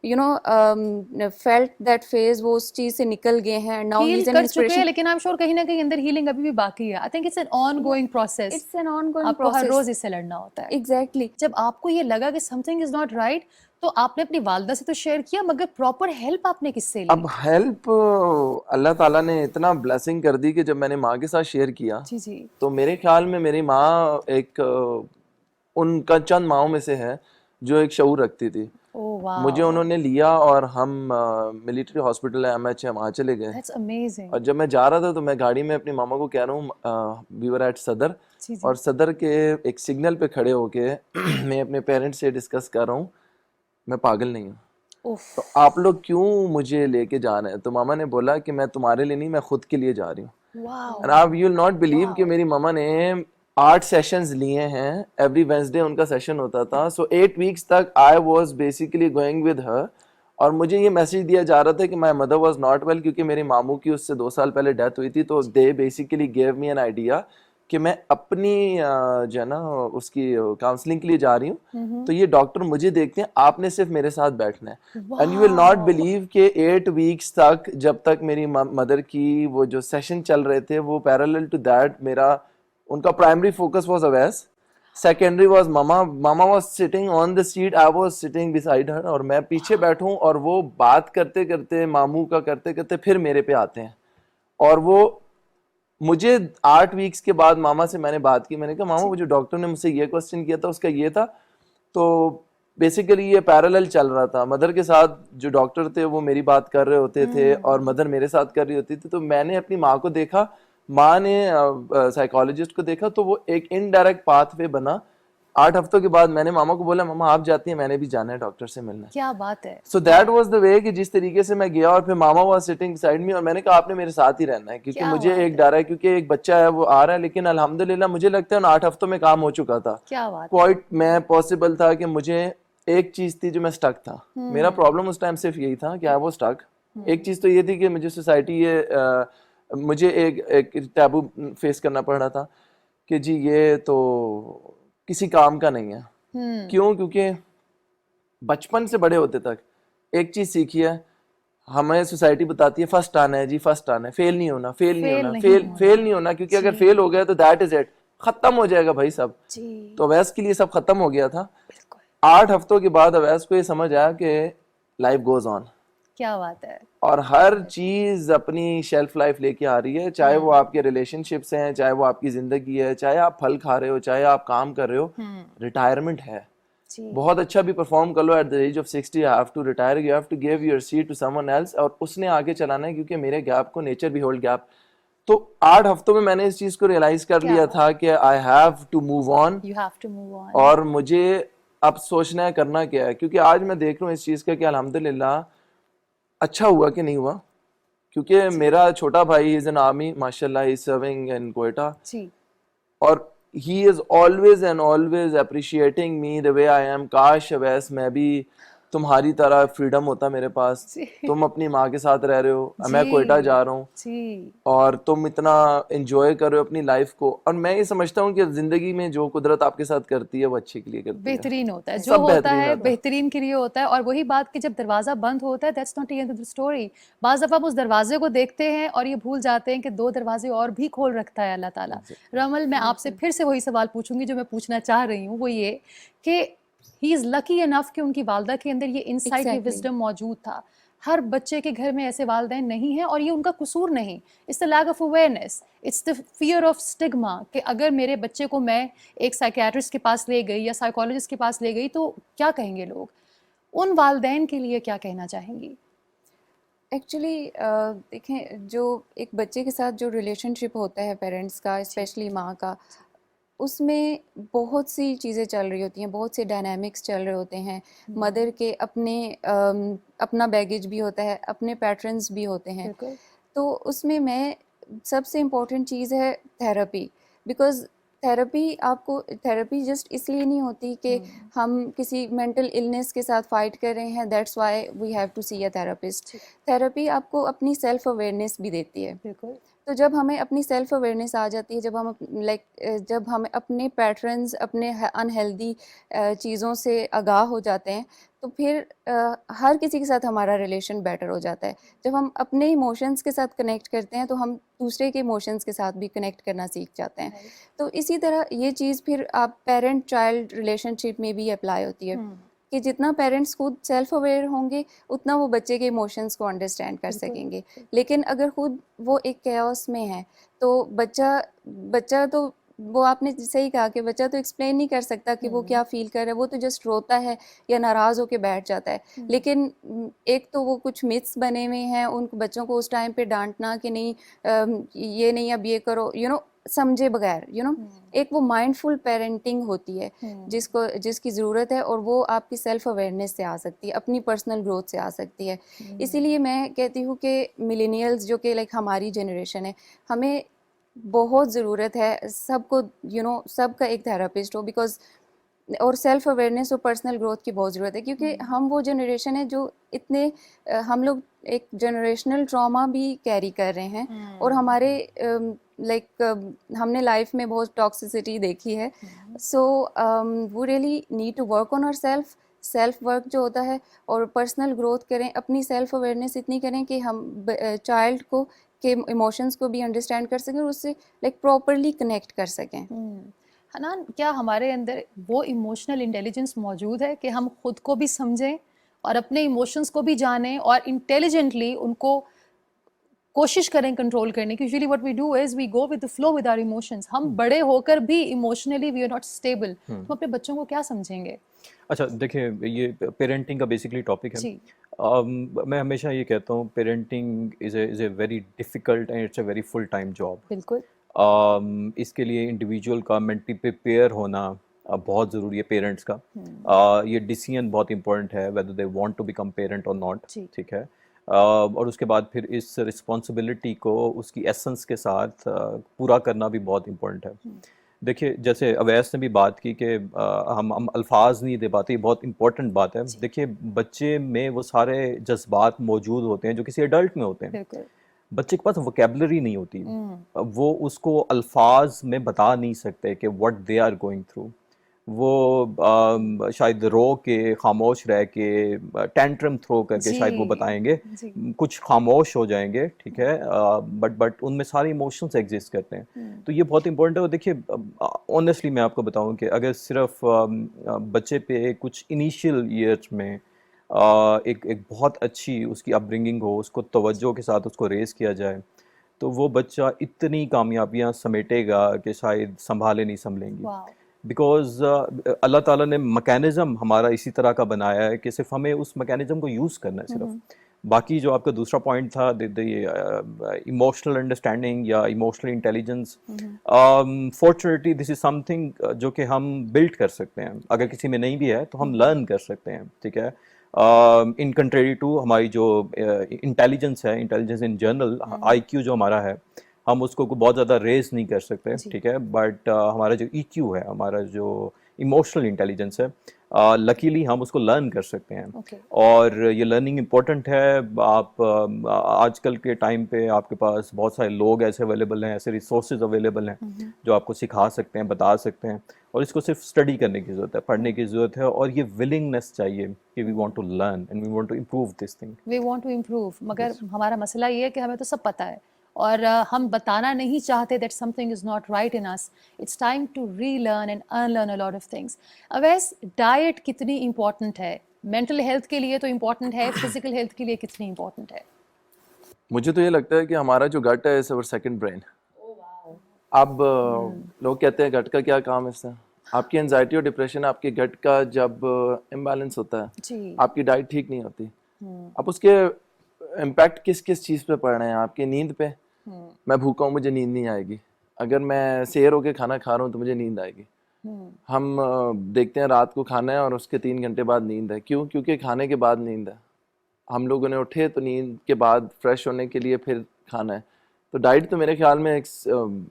you know felt that phase, وہ اس چیز سے نکل گئے ہیں, now he is an inspiration. لیکن آئی ایم شیور کہیں نہ کہیں اندر ہیلنگ ابھی بھی باقی ہے. I think it's an ongoing process. It's an ongoing آپ کو ہر پروسیس. روز اس سے لڑنا ہوتا ہے. ایگزیکٹلی. جب آپ کو یہ لگا کہ some thing is not right تو آپ نے اپنی والدہ سے تو شیئر کیا, مگر پراپر ہیلپ آپ نے کس سے لی؟ اب ہیلپ اللہ تعالیٰ نے اتنا بلیسنگ کر دی کہ جب میں نے ماں کے ساتھ شیئر کیا جی تو میرے خیال میں میری ماں ایک ان کا چند ماؤں میں سے ہے جو ایک شعور رکھتی تھی. مجھے انہوں نے لیا اور ہم ملٹری ہاسپٹل ہے MH ہے, وہاں چلے گئے. That's amazing. اور جب میں جا رہا تھا تو میں گاڑی میں اپنی ماما کو کہہ رہا ہوں وی ور ایٹ صدر, اور صدر کے ایک سگنل پہ کھڑے ہو کے میں اپنے پیرنٹس سے ڈسکس کر رہا ہوں میں پاگل نہیں ہوں, تو آپ لوگ کیوں مجھے لے کے جا رہے ہیں؟ تو ماما نے بولا کہ میں تمہارے لیے نہیں, میں خود کے لیے جا رہی ہوں. اینڈ آپ یو ول ناٹ بلیو کہ میری ماما نے 8 سیشنز لیے ہیں, ایوری وینسڈے ان کا سیشن ہوتا تھا. سو 8 ویکس تک I was basically going with her, اور مجھے یہ میسج دیا جا رہا تھا کہ my mother was not well, کیونکہ میری ماموں کی اس سے 2 سال پہلے ڈیتھ ہوئی تھی. تو they basically give me an idea کہ میں اپنی جو ہے نا اس کی کاؤنسلنگ کے لیے جا رہی ہوں, تو یہ ڈاکٹر مجھے دیکھتے ہیں, آپ نے صرف میرے ساتھ بیٹھنا ہے. And you will not believe کہ 8 ویکس تک جب تک میری مدر کی وہ جو سیشن چل رہے تھے وہ پیرالل ٹو دیٹ میرا ان کا primary focus was Awais, secondary was mama. Mama was sitting on the seat, I was sitting beside her, اور میں پیچھے بیٹھوں اور وہ بات کرتے کرتے ماموں کا کرتے کرتے پھر میرے پہ آتے ہیں. اور وہ مجھے 8 ویکس کے بعد ماما سے میں نے بات کی, میں نے کہا ماما وہ جو ڈاکٹر نے مجھ سے یہ کوسچن کیا تھا اس کا یہ تھا. تو بیسیکلی یہ پیرالل چل رہا تھا, مدر کے ساتھ جو ڈاکٹر تھے وہ میری بات کر رہے ہوتے تھے اور مدر میرے ساتھ کر رہی ہوتی تھی. تو میں نے اپنی ماں کو دیکھا, ماں نے سائیکالوجسٹ کو دیکھا, تو وہ ایک انڈائریکٹ پاتھ وے بنا. 8 ہفتوں کے بعد میں نے ماما کو بولا ماما آپ جاتی ہیں, میں نے بھی جانا ہے ڈاکٹر سے ملنا ہے. کیا بات ہے. سو دیٹ واز دا وے کہ جس طریقے سے میں گیا, اور پھر ماما واز سٹنگ سائڈ می, اور میں نے کہا آپ نے میرے ساتھ ہی رہنا ہے کیونکہ مجھے ایک ڈر ہے, کیونکہ ایک بچہ ہے وہ آ رہا ہے. لیکن الحمدللہ مجھے لگتا ہے 8 ہفتوں میں کام ہو چکا تھا. کوائٹ میں پاسبل تھا کہ مجھے ایک چیز تھی جو میں سٹک تھا. میرا پرابلم اس ٹائم صرف یہی تھا کہ آئی واز سٹک. ایک چیز تو یہ تھی کہ مجھے سوسائٹی مجھے ایک ٹیبو فیس کرنا پڑ رہا تھا کہ جی یہ تو کسی کام کا نہیں ہے. کیوں؟ کیونکہ بچپن سے بڑے ہوتے تک ایک چیز سیکھی ہے, ہمیں سوسائٹی بتاتی ہے فرسٹ آنا ہے جی, فرسٹ آنا ہے, فیل نہیں ہونا, فیل نہیں ہونا, کیونکہ اگر فیل ہو گیا تو دیٹ از اٹ, ختم ہو جائے گا بھائی سب. تو اویس کے لیے سب ختم ہو گیا تھا. 8 ہفتوں کے بعد اویس کو یہ سمجھ آیا کہ لائف گوز آن. کیا بات ہے. اور ہر چیز اپنی شیلف لائف لے کے آ رہی ہے, چاہے وہ آپ کے ریلیشن شپس ہیں, چاہے وہ آپ کی زندگی ہے, چاہے آپ پھل کھا رہے ہو, چاہے آپ کام کر رہے ہو. ریٹائرمنٹ ہے, بہت اچھا بھی پرفارم کر لو at the age of 60 you have to retire, you have to give your seat to someone else, اور اس نے آگے چلانا ہے, کیونکہ میرے گیپ کو نیچر بھی ہولڈ گیپ. تو 8 ہفتوں میں نے اس چیز کو ریئلائز کر لیا تھا کہ I have to move on, اور مجھے اب سوچنا ہے کرنا کیا ہے. کیونکہ آج میں دیکھ رہا ہوں اس چیز کا کہ الحمدللہ اچھا ہوا کہ نہیں ہوا, کیونکہ میرا چھوٹا بھائی از این آرمی ماشاء اللہ, ہی از سرونگ ان کوئٹہ, اور he is always and always appreciating me the way I am. کاش اویس میں بھی تمہاری طرح فریڈم ہوتا میرے پاس. تم اپنی ماں کے ساتھ رہ رہے ہو, میں کوئٹہ جا رہا ہوں, اور تم اتنا انجوائے کر رہے ہو اپنی لائف کو. اور میں یہ سمجھتا ہوں کہ زندگی میں جو قدرت آپ کے ساتھ کرتی ہے وہ اچھے کے لیے کرتی ہے, بہترین ہوتا ہے, جو ہوتا ہے بہترین کے لیے ہوتا ہے. اور وہی بات کہ جب دروازہ بند ہوتا ہے that's not the end of the story. بعض دفعہ ہم اس دروازے کو دیکھتے ہیں اور یہ بھول جاتے ہیں کہ 2 دروازے اور بھی کھول رکھتا ہے اللہ تعالیٰ. رمل, میں آپ سے پھر سے وہی سوال پوچھوں گی جو میں پوچھنا چاہ رہی ہوں, وہ یہ کہ ہی از لکی انف کہ ان کی والدہ کے اندر یہ انسائٹ, یہ وزڈم موجود تھا. ہر بچے کے گھر میں ایسے والدین نہیں ہیں, اور یہ ان کا قصور نہیں. It's the lack of awareness, it's the fear of stigma, کہ اگر میرے بچے کو میں ایک سائیکیٹرسٹ کے پاس لے گئی یا سائیکالوجسٹ کے پاس لے گئی تو کیا کہیں گے لوگ. ان والدین کے لیے کیا کہنا چاہیں گی؟ ایکچولی دیکھیں جو ایک بچے کے ساتھ جو ریلیشن شپ ہوتا ہے پیرنٹس کا، اسپیشلی ماں کا، اس میں بہت سی چیزیں چل رہی ہوتی ہیں، بہت سے ڈائنامکس چل رہے ہوتے ہیں. مدر کے اپنا بیگیج بھی ہوتا ہے، اپنے پیٹرنز بھی ہوتے ہیں. تو اس میں سب سے امپورٹنٹ چیز ہے تھیراپی. بیکاز تھیراپی جسٹ اس لیے نہیں ہوتی کہ ہم کسی مینٹل النس کے ساتھ فائٹ کر رہے ہیں، that's why we have to see a therapist. Therapy آپ کو اپنی سیلف اویئرنیس بھی دیتی ہے. بالکل. تو جب ہمیں اپنی سیلف اویئرنیس آ جاتی ہے، جب ہم اپنے پیٹرنز، اپنے انہیلدی چیزوں سے آگاہ ہو جاتے ہیں، تو پھر ہر کسی کے ساتھ ہمارا ریلیشن بیٹر ہو جاتا ہے. جب ہم اپنے ایموشنز کے ساتھ کنیکٹ کرتے ہیں تو ہم دوسرے کے ایموشنز کے ساتھ بھی کنیکٹ کرنا سیکھ جاتے ہیں. تو اسی طرح یہ چیز پھر آپ پیرنٹ چائلڈ ریلیشن شپ میں بھی اپلائی ہوتی ہے کہ جتنا پیرنٹس خود سیلف اویئر ہوں گے اتنا وہ بچے کے ایموشنز کو انڈرسٹینڈ کر سکیں گے. لیکن اگر خود وہ ایک کیوس میں ہے تو بچہ تو وہ آپ نے صحیح کہا کہ بچہ تو ایکسپلین نہیں کر سکتا کہ وہ کیا فیل کر رہا ہے، وہ تو جسٹ روتا ہے یا ناراض ہو کے بیٹھ جاتا ہے. لیکن ایک تو وہ کچھ متس بنے ہوئے ہیں ان بچوں کو اس ٹائم پہ ڈانٹنا کہ نہیں یہ نہیں اب یہ کرو، سمجھے بغیر، ایک وہ مائنڈ فل پیرنٹنگ ہوتی ہے جس کی ضرورت ہے، اور وہ آپ کی سیلف اویئرنیس سے آ سکتی ہے، اپنی پرسنل گروتھ سے آ سکتی ہے. اسی لیے میں کہتی ہوں کہ ملینیلز جو کہ ہماری جنریشن ہے، ہمیں بہت ضرورت ہے سب کو سب کا ایک تھراپسٹ ہو. بیکاز اور سیلف اویئرنیس اور پرسنل گروتھ کی بہت ضرورت ہے، کیونکہ ہم وہ جنریشن ہے جو ہم لوگ ایک جنریشنل ٹراما بھی کیری کر رہے ہیں، اور ہمارے ہم نے لائف میں بہت ٹاکسیسٹی دیکھی ہے. So we really need to work on our self work جو ہوتا ہے، اور پرسنل گروتھ کریں، اپنی سیلف اویئرنیس اتنی کریں کہ ہم چائلڈ کو کے ایموشنس کو بھی انڈرسٹینڈ کر سکیں اور اس سے پراپرلی کنیکٹ کر سکیں. حنان، کیا ہمارے اندر وہ ایموشنل انٹیلیجنس موجود ہے کہ ہم خود کو بھی سمجھیں اور اپنے ایموشنس کو بھی جانیں اور انٹیلیجنٹلی ان کو کوشش کریں کنٹرول کرنے کی؟ Usually what we do is we go with the flow with our emotions. ہم بڑے ہو کر بھی emotionally we are not stable. ہم اپنے بچوں کو کیا سمجھیں گے؟ اچھا دیکھیں، یہ پیرنٹنگ کا بیسکلی ٹاپک ہے. میں ہمیشہ یہ کہتا ہوں parenting is a very difficult and it's a very full time job. بالکل. اس کے لیے انڈیویجول کا مینٹلی پریپیئر ہونا بہت ضروری ہے پیرنٹس کا. یہ ڈیسیژن بہت امپورٹنٹ ہے whether they want to become parent اور ناٹ. ٹھیک ہے. اور اس کے بعد پھر اس رسپانسبلٹی کو اس کی ایسنس کے ساتھ پورا کرنا بھی بہت امپورٹنٹ ہے. دیکھیے جیسے اویس نے بھی بات کی کہ ہم الفاظ نہیں دے پاتے، یہ بہت امپورٹنٹ بات ہے. دیکھیے بچے میں وہ سارے جذبات موجود ہوتے ہیں جو کسی ایڈلٹ میں ہوتے ہیں. بچے کے پاس ووکیبلری نہیں ہوتی، وہ اس کو الفاظ میں بتا نہیں سکتے کہ what they are going through. وہ شاید رو کے، خاموش رہ کے، ٹینٹرم تھرو کر کے شاید وہ بتائیں گے، کچھ خاموش ہو جائیں گے. ٹھیک ہے. بٹ ان میں سارے ایموشنس ایگزسٹ کرتے ہیں. تو یہ بہت امپورٹنٹ ہے. اور دیکھیے آنیسٹلی میں آپ کو بتاؤں کہ اگر صرف بچے پہ کچھ انیشیل ایئرس میں ایک بہت اچھی اس کی اپ برنگنگ ہو، اس کو توجہ کے ساتھ اس کو ریز کیا جائے، تو وہ بچہ اتنی کامیابیاں سمیٹے گا کہ شاید سنبھالے نہیں سنبھلیں گی. بیکاز اللہ تعالیٰ نے میکینزم ہمارا اسی طرح کا بنایا ہے کہ صرف ہمیں اس میکینزم کو یوز کرنا ہے صرف. باقی جو آپ کا دوسرا پوائنٹ تھا ایموشنل انڈرسٹینڈنگ یا ایموشنل انٹیلیجنس، فارچونیٹلی دس از سم تھنگ جو کہ ہم بلڈ کر سکتے ہیں. اگر کسی میں نہیں بھی ہے تو ہم لرن کر سکتے ہیں. ٹھیک ہے. ان کنٹریری ٹو ہماری جو انٹیلیجنس ہے، انٹیلیجنس ان جنرل، آئی کیو جو ہمارا ہے، ہم اس کو بہت زیادہ ریز نہیں کر سکتے. ٹھیک ہے. بٹ ہمارا جو ای کیو ہے، ہمارا جو ایموشنل انٹیلیجنس ہے، لکیلی ہم اس کو لرن کر سکتے ہیں. اور یہ لرننگ امپورٹنٹ ہے. آپ آج کل کے ٹائم پہ آپ کے پاس بہت سارے لوگ ایسے اویلیبل ہیں، ایسے ریسورسز اویلیبل ہیں جو آپ کو سکھا سکتے ہیں، بتا سکتے ہیں. اور اس کو صرف اسٹڈی کرنے کی ضرورت ہے، پڑھنے کی ضرورت ہے. اور یہ ولنگنیس چاہیے کہ we want to learn and we want to improve this thing. We want to improve. مگر ہمارا مسئلہ یہ ہے کہ ہمیں تو سب پتہ ہے اور ہم بتانا نہیں چاہتے that something is not right in us. It's time to relearn and unlearn a lot of things. Owais, diet کتنی امپورٹنٹ ہے؟ مینٹل ہیلتھ کے لیے تو امپورٹنٹ ہے، فزیکل ہیلتھ کے لیے کتنی امپورٹنٹ ہے؟ مجھے تو یہ لگتا ہے کہ ہمارا جو گٹ ہے اس اور سیکنڈ برین. اب لوگ کہتے ہیں گٹ کا کیا کام ہے اس سے. آپ کی انزائٹی اور ڈپریشن آپ کے گٹ کا جب امبیلنس ہوتا ہے، آپ کی ڈائٹ ٹھیک نہیں ہوتی، آپ اس کے امپیکٹ کس کس چیز پہ پڑ رہے ہیں آپ کی نیند پہ. میں بھوکا ہوں مجھے نیند نہیں آئے گی, اگر میں سیر ہو کے کھانا کھا رہا ہوں تو مجھے نیند آئے گی. ہم دیکھتے ہیں رات کو کھانا ہے اور اس کے 3 گھنٹے بعد نیند ہے, کیوں؟ کیونکہ کھانے کے بعد نیند ہے. ہم لوگوں نے اٹھے تو نیند کے بعد فریش ہونے کے لیے پھر کھانا ہے. تو ڈائٹ تو میرے خیال میں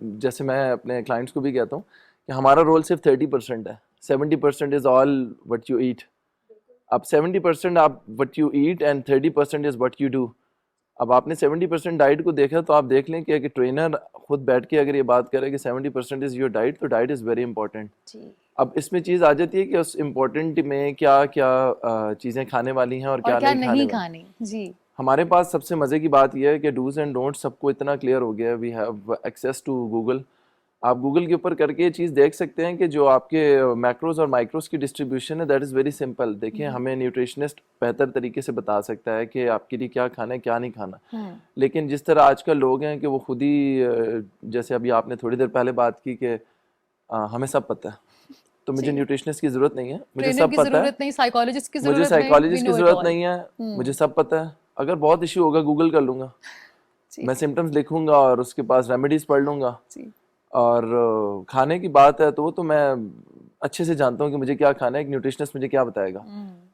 جیسے میں اپنے کلائنٹس کو بھی کہتا ہوں کہ ہمارا رول صرف 30% ہے, 70% is all what you eat. اب 70% آپ what you eat and 30% is what you do. اب آپ نے 70% ڈائٹ کو دیکھا تو آپ دیکھ لیں کہ ایک ٹرینر خود بیٹھ کے اگر یہ بات کرے کہ 70% از یور ڈائٹ, تو ڈائٹ از ویری امپورٹنٹ. اب اس میں چیز آ جاتی ہے کہ اس امپورٹنٹ میں کیا کیا چیزیں کھانے والی ہیں اور کیا نہیں کھانے. جی ہمارے پاس سب سے مزے کی بات یہ ہے کہ ڈوز اینڈ ڈونٹ سب کو اتنا کلیئر ہو گیا ہے. We have access to Google. آپ گوگل کے اوپر کر کے یہ چیز دیکھ سکتے ہیں کہ جو آپ کے میکروز اور مائکروز کی ڈسٹریبیوشن ہے دیٹ از ویری سمپل. دیکھیں ہمیں نیوٹریشنسٹ بہتر طریقے سے بتا سکتا ہے کہ آپ کے لیے کیا کھانا ہے کیا نہیں کھانا. لیکن جس طرح آج کل لوگ ہیں کہ وہ خود ہی, جیسے ابھی آپ نے تھوڑی دیر پہلے بات کی کہ ہمیں سب پتہ ہے تو مجھے نیوٹریشنسٹ کی ضرورت نہیں ہے, مجھے سب پتہ ہے, مجھے سائیکالوجسٹ کی ضرورت نہیں ہے, مجھے سب پتہ ہے. اگر بہت ایشو ہوگا گوگل کر لوں گا, میں سمٹمز لکھوں گا اور اس کے پاس ریمیڈیز پڑھ لوں گا. اور کھانے کی بات ہے تو وہ تو میں اچھے سے جانتا ہوں کہ مجھے کیا کھانا ہے, ایک نیوٹریشنسٹ مجھے کیا بتائے گا.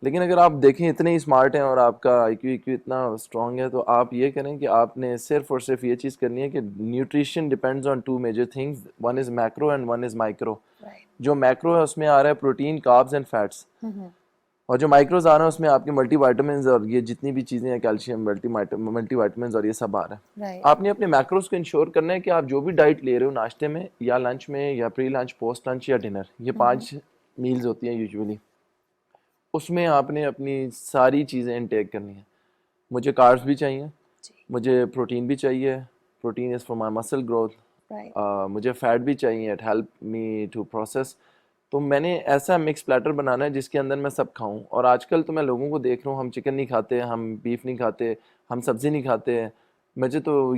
لیکن اگر آپ دیکھیں اتنے ہی اسمارٹ ہیں اور آپ کا آئی کیو اتنا اسٹرانگ ہے تو آپ یہ کریں کہ آپ نے صرف اور صرف یہ چیز کرنی ہے کہ nutrition depends on 2 major things, one is macro and one is micro. جو میکرو ہے اس میں آ رہا ہے پروٹین, کاربز اینڈ فیٹس, اور جو مائکروز آ رہا ہے اس میں آپ کے ملٹی وائٹامنز اور یہ جتنی بھی چیزیں ہیں, کیلشیم, ملٹی وائٹامنز اور یہ سب آ رہا ہے. آپ نے اپنے میکروز کو انشور کرنا ہے کہ آپ جو بھی ڈائٹ لے رہے ہو ناشتے میں یا لنچ میں یا پری لنچ, پوسٹ لنچ یا ڈنر, یہ 5 میلز ہوتی ہیں یوزولی, اس میں آپ نے اپنی ساری چیزیں انٹیک کرنی ہیں. مجھے کاربز بھی چاہیے, مجھے پروٹین بھی چاہیے, پروٹین از فار مائی مسل گروتھ, مجھے فیٹ بھی چاہیے, it help me to process. تو میں نے ایسا مکس پلیٹر بنانا ہے جس کے اندر میں سب کھاؤں. اور آج کل تو میں لوگوں کو دیکھ رہا ہوں, ہم چکن نہیں کھاتے, ہم بیف نہیں کھاتے, ہم سبزی نہیں کھاتے. مجھے تو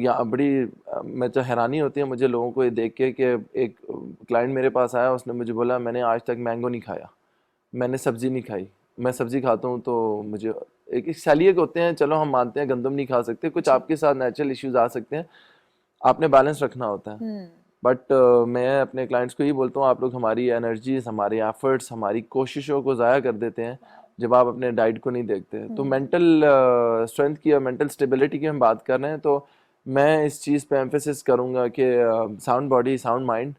میں تو حیرانی ہوتی ہے مجھے لوگوں کو یہ دیکھ کے کہ ایک کلائنٹ میرے پاس آیا, اس نے مجھے بولا میں نے آج تک مینگو نہیں کھایا, میں نے سبزی نہیں کھائی. میں سبزی کھاتا ہوں تو مجھے ایک سیلیک ہوتے ہیں, چلو ہم مانتے ہیں گندم نہیں کھا سکتے, کچھ آپ کے ساتھ نیچرل ایشوز آ سکتے ہیں, آپ نے بیلنس رکھنا ہوتا ہے. بٹ میں اپنے کلائنٹس کو یہی بولتا ہوں آپ لوگ ہماری انرجیز, ہمارے ایفرٹس, ہماری کوششوں کو ضائع کر دیتے ہیں جب آپ اپنے ڈائٹ کو نہیں دیکھتے. تو مینٹل اسٹرینتھ کی اور مینٹل اسٹیبلٹی کی ہم بات کر رہے ہیں, تو میں اس چیز پہ ایمفیسس کروں گا کہ ساؤنڈ باڈی ساؤنڈ مائنڈ,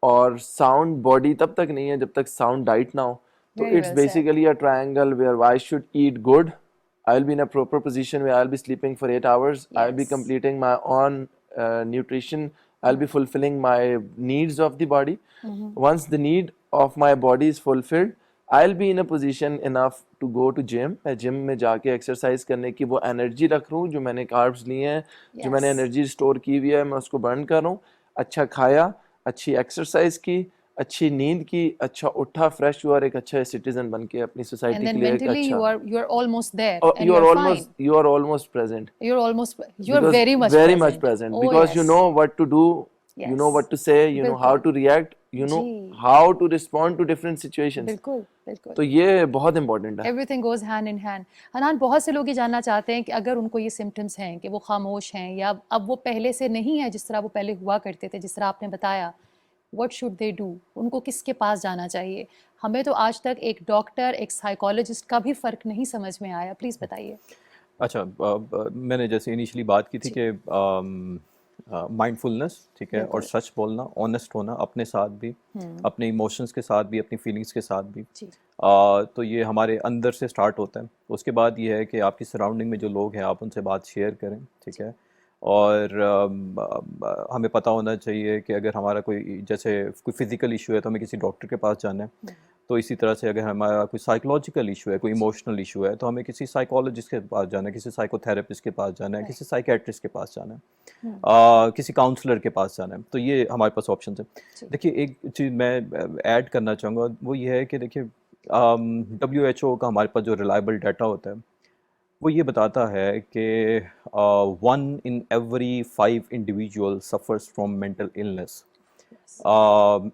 اور ساؤنڈ باڈی تب تک نہیں ہے جب تک ساؤنڈ ڈائٹ نہ ہو. تو it's basically a triangle where I should eat good, I will be in a proper position where I will be sleeping for 8 hours, I will be completing my own nutrition, I'll be fulfilling my needs of the body. Once the need of my body is fulfilled, I'll be in a position enough to go to gym. میں جم میں جا کے exercise کرنے کی وہ energy رکھ رہا ہوں جو میں نے کاربز لیے ہیں, جو میں نے انرجی اسٹور کی ہوئی ہے, میں اس کو برن کر رہا ہوں. اچھا کھایا, اچھی ایکسرسائز کی, اچھی نیند کی, اچھا اٹھا, فریش ہوا, اور ایک اچھا سٹیزن بن کے اپنی سوسائٹی کے لیے ایک اچھا, you are almost present, you're very much present. Because you know what to do, you know what to say, you know how to react, you know how to respond to different situations. بالکل بالکل, تو یہ بہت important ہے. Every thing goes hand in hand. Hanan, بہت سے لوگ یہ جاننا چاہتے ہیں کہ اگر ان کو یہ سمٹمس ہیں کہ وہ خاموش ہیں یا اب وہ پہلے سے نہیں ہے جس طرح وہ پہلے ہوا کرتے تھے, جس طرح آپ نے بتایا, what should they do, ان کو کس کے پاس جانا چاہیے؟ ہمیں تو آج تک ایک ڈاکٹر, ایک سائیکالوجسٹ کا بھی فرق نہیں سمجھ میں آیا, پلیز بتائیے. اچھا, میں نے جیسے انیشلی بات کی تھی کہ مائنڈ فلنس, ٹھیک ہے, اور سچ بولنا, آنیسٹ ہونا اپنے ساتھ بھی, اپنے ایموشنس کے ساتھ بھی, اپنی فیلنگس کے ساتھ بھی, تو یہ ہمارے اندر سے سٹارٹ ہوتا ہے. اس کے بعد یہ ہے کہ آپ کی سراؤنڈنگ میں جو لوگ ہیں آپ ان سے بات شیئر کریں, ٹھیک ہے. اور ہمیں پتہ ہونا چاہیے کہ اگر ہمارا کوئی جیسے کوئی فزیکل ایشو ہے تو ہمیں کسی ڈاکٹر کے پاس جانا ہے, تو اسی طرح سے اگر ہمارا کوئی سائیکولوجیکل ایشو ہے, کوئی ایموشنل ایشو ہے, تو ہمیں کسی سائیکالوجسٹ کے پاس جانا ہے, کسی سائیکو تھراپسٹ کے پاس جانا ہے, کسی سائیکیٹرسٹ کے پاس جانا ہے, کسی کاؤنسلر کے پاس جانا ہے. تو یہ ہمارے پاس آپشنز ہیں. دیکھیے ایک چیز میں ایڈ کرنا چاہوں گا, وہ یہ ہے کہ دیکھیے WHO کا ہمارے پاس جو ریلائبل ڈیٹا ہوتا ہے وہ یہ بتاتا ہے کہ 1 in every 5 individual suffers from mental illness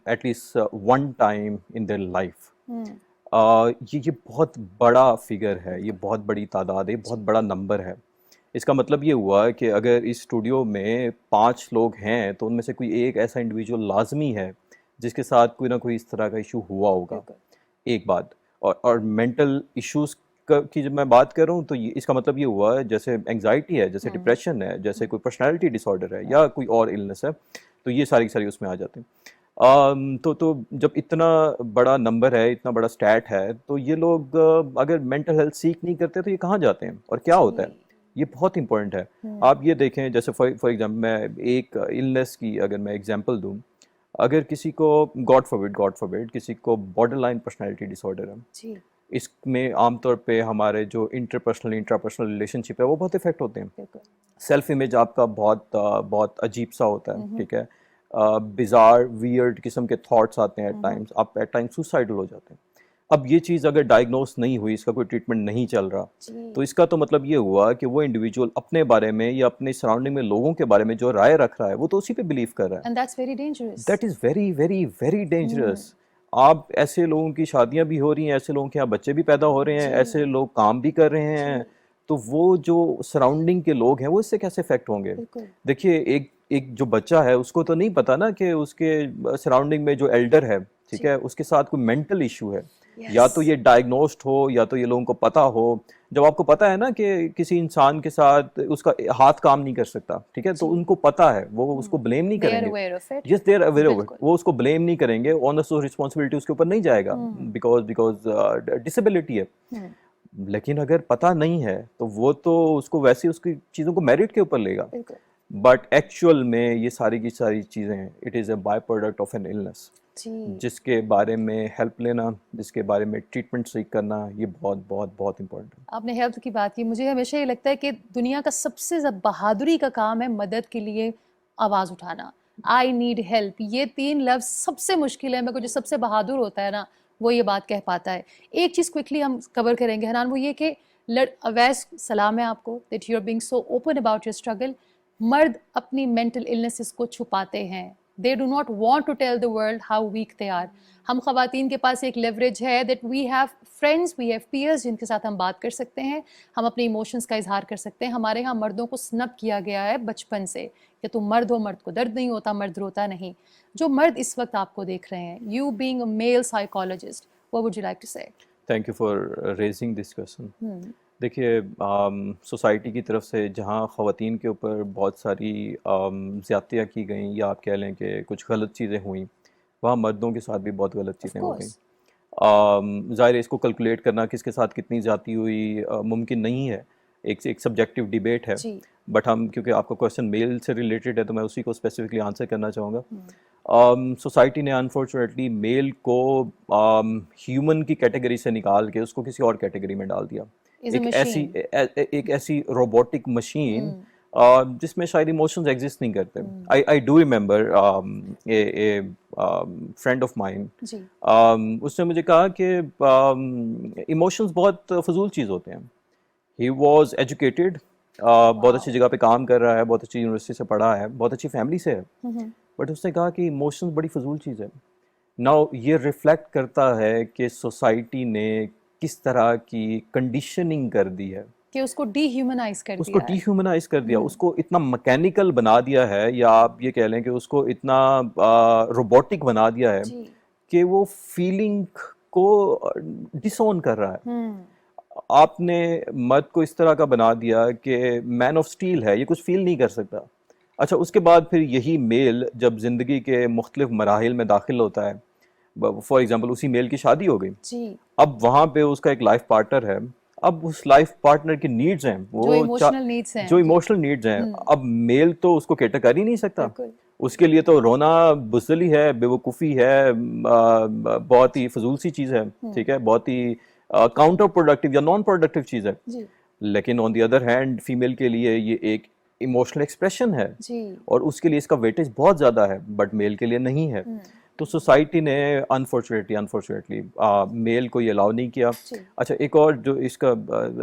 at least one time in their life. یہ بہت بڑا فگر ہے, یہ بہت بڑی تعداد ہے, یہ بہت بڑا نمبر ہے. اس کا مطلب یہ ہوا کہ اگر اس اسٹوڈیو میں 5 لوگ ہیں تو ان میں سے کوئی ایک ایسا انڈیویجول لازمی ہے جس کے ساتھ کوئی نہ کوئی اس طرح کا ایشو ہوا ہوگا. ایک بات. اور مینٹل ایشوز کی جب میں بات کر رہا ہوں تو اس کا مطلب یہ ہوا جیسے انگزائٹی ہے, جیسے ڈپریشن ہے, جیسے کوئی پرسنالٹی ڈس آرڈر ہے یا کوئی اور النس ہے, تو یہ ساری کی ساری اس میں آ جاتے ہیں. تو جب اتنا بڑا نمبر ہے, اتنا بڑا اسٹیٹ ہے, تو یہ لوگ اگر مینٹل ہیلتھ سیکھ نہیں کرتے تو یہ کہاں جاتے ہیں اور کیا ہوتا ہے؟ یہ بہت امپورٹنٹ ہے. آپ یہ دیکھیں جیسے فار ایگزامپل میں ایک النس کی اگر میں ایگزامپل دوں, اگر کسی کو گاڈ فوربڈ کسی کو بارڈر لائن پرسنالٹی ڈس آرڈر ہے, اس میں عام طور پہ ہمارے جو انٹراپرسنل ریلیشن شپ ہے وہ بہت افیکٹ ہوتے ہیں. سیلف امیج آپ کا بہت عجیب سا ہوتا ہے, ٹھیک ہے, بیزار ویئرڈ قسم کے تھاٹس آتے ہیں ایٹ ٹائمس, آپ ایٹ ٹائمس سوسائڈل ہو جاتے ہیں. اب یہ چیز اگر ڈائگنوز نہیں ہوئی, اس کا کوئی ٹریٹمنٹ نہیں چل رہا, تو اس کا تو مطلب یہ ہوا کہ وہ انڈیویجول اپنے بارے میں یا اپنے سراؤنڈنگ میں لوگوں کے بارے میں جو رائے رکھ رہا ہے وہ تو اسی پہ بلیو کر رہا ہے. And that's very dangerous. That is very very very dangerous. آپ ایسے لوگوں کی شادیاں بھی ہو رہی ہیں, ایسے لوگوں کے یہاں بچے بھی پیدا ہو رہے ہیں, ایسے لوگ کام بھی کر رہے ہیں, تو وہ جو سراؤنڈنگ کے لوگ ہیں وہ اس سے کیسے افیکٹ ہوں گے؟ دیکھیے ایک جو بچہ ہے اس کو تو نہیں پتا نا کہ اس کے سراؤنڈنگ میں جو ایلڈر ہے, ٹھیک ہے, اس کے ساتھ کوئی مینٹل ایشو ہے, یا تو یہ ڈائگنوسڈ ہو یا تو یہ لوگوں کو پتا ہو. جب آپ کو پتا ہے نا کہ کسی انسان کے ساتھ اس کا ہاتھ کام نہیں کر سکتا, ٹھیک ہے, تو ان کو پتا ہے, وہ اس کو بلیم نہیں کریں گے. Yes they are aware of it, وہ اس کو بلیم نہیں کریں گے, اونس اور رسپانسبلٹی اس کے اوپر نہیں جائے گا بیکاز ڈسیبلٹی ہے. لیکن اگر پتا نہیں ہے تو وہ تو اس کو ویسے اس کی چیزوں کو میرٹ کے اوپر لے گا. بٹ ایکچوئل میں یہ ساری کی ساری چیزیں it is a by product of an illness, جس کے بارے میں ہیلپ لینا, جس کے بارے میں ٹریٹمنٹ سیکھ کرنا, یہ بہت بہت بہت امپورٹنٹ ہے. آپ نے ہیلتھ کی بات کی, مجھے ہمیشہ یہ لگتا ہے کہ دنیا کا سب سے بہادری کا کام ہے مدد کے لیے آواز اٹھانا. آئی نیڈ ہیلپ, یہ 3 لفظ سب سے مشکل ہے. مگر جو سب سے بہادر ہوتا ہے نا وہ یہ بات کہہ پاتا ہے. ایک چیز کوئکلی ہم کور کریں گے حنان, وہ یہ کہ اویس سلام ہے آپ کو that you are being so open about your struggle. مرد اپنی مینٹل النیسز کو چھپاتے ہیں. They do not want to tell the world how weak they are. ہم خواتین کے پاس ایک لیوریج ہے that we have friends, we have peers جن کے ساتھ ہم بات کر سکتے ہیں, ہم اپنے ایموشنز کا اظہار کر سکتے ہیں. ہمارے ہاں مردوں کو سنپ کیا گیا ہے بچپن سے کہ تم مرد ہو, مرد کو درد نہیں ہوتا, مرد روتا نہیں. جو مرد اس وقت آپ کو دیکھ رہے ہیں, you being a male psychologist, what would you like to say? Thank you for raising this question. دیکھیے سوسائٹی کی طرف سے جہاں خواتین کے اوپر بہت ساری زیادتیاں کی گئیں یا آپ کہہ لیں کہ کچھ غلط چیزیں ہوئیں, وہاں مردوں کے ساتھ بھی بہت غلط چیزیں ہو گئیں. ظاہر ہے اس کو کیلکولیٹ کرنا کس کے ساتھ کتنی زیادتی ہوئی ممکن نہیں ہے, ایک سبجیکٹیو ڈیبیٹ ہے. بٹ ہم کیونکہ آپ کا کویشچن میل سے ریلیٹڈ ہے تو میں اسی کو اسپیسیفکلی آنسر کرنا چاہوں گا. سوسائٹی نے انفارچونیٹلی میل کو ہیومن کی کیٹیگری سے نکال کے اس کو کسی اور کیٹیگری میں ڈال دیا. ایک ایسی روبوٹک مشین جس میں شاید ایموشنز ایگزسٹ نہیں کرتے. I do remember a friend of mine, اس نے مجھے کہا کہ ایموشنز بہت فضول چیز ہوتے ہیں. ہی واز ایجوکیٹڈ, بہت اچھی جگہ پہ کام کر رہا ہے, بہت اچھی یونیورسٹی سے پڑھا ہے, بہت اچھی فیملی سے ہے, بٹ اس نے کہا کہ ایموشنز بڑی فضول چیز ہے. ناؤ یہ ریفلیکٹ کرتا ہے کہ سوسائٹی نے کس طرح کی کنڈیشننگ کر دی ہے کہ اس کو ڈی ہیومنائز کر دیا, اس کو ڈی ہیومنائز کر دیا, اس کو اتنا میکینیکل بنا دیا ہے, یا آپ یہ کہہ لیں کہ اس کو اتنا روبوٹک بنا دیا ہے کہ وہ فیلنگ کو ڈس اون کر رہا ہے. آپ نے مرد کو اس طرح کا بنا دیا کہ مین آف اسٹیل ہے, یہ کچھ فیل نہیں کر سکتا. اچھا اس کے بعد پھر یہی میل جب زندگی کے مختلف مراحل میں داخل ہوتا ہے, فار ایگزامپل اسی میل کی شادی ہو گئی, اب وہاں پہ اس کا ایک لائف پارٹنر ہے, اب اس لائف پارٹنر کی نیڈز ہیں وہ جو ایموشنل نیڈز ہیں, اب میل تو اس کو کیٹر کر ہی نہیں سکتا. اس کے لیے تو رونا بزدلی ہے, بے وقوفی ہے, بہت ہی فضول سی چیز ہے, ٹھیک ہے, بہت ہی کاؤنٹر پروڈکٹیو یا نان پروڈکٹیو چیز ہے. لیکن آن دی ادر ہینڈ فیمیل کے لیے یہ ایک ایموشنل ایکسپریشن ہے اور اس کے لیے اس کا ویٹیج بہت زیادہ ہے, بٹ میل کے لیے نہیں ہے. تو سوسائٹی نے انفارچونیٹلی میل کو یہ الاؤ نہیں کیا. اچھا ایک اور جو اس کا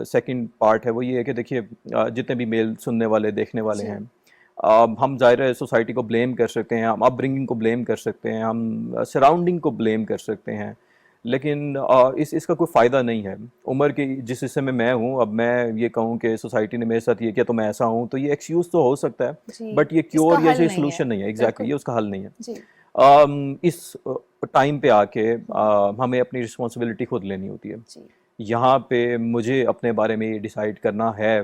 سیکنڈ پارٹ ہے وہ یہ ہے کہ دیکھیے جتنے بھی میل سننے والے دیکھنے والے ہیں, ہم ظاہر ہے سوسائٹی کو بلیم کر سکتے ہیں, ہم اپ برنگنگ کو بلیم کر سکتے ہیں, ہم سراؤنڈنگ کو بلیم کر سکتے ہیں, لیکن اس کا کوئی فائدہ نہیں ہے. عمر کے جس حصے میں ہوں, اب میں یہ کہوں کہ سوسائٹی نے میرے ساتھ یہ کیا تو میں ایسا ہوں, تو یہ ایکسکیوز تو ہو سکتا ہے, بٹ یہ کیور یا یہ سولوشن نہیں ہے. ایگزیکٹلی, یہ اس کا حل نہیں ہے. اس ٹائم پہ آ کے ہمیں اپنی رسپانسبلٹی خود لینی ہوتی ہے. یہاں پہ مجھے اپنے بارے میں یہ ڈیسائیڈ کرنا ہے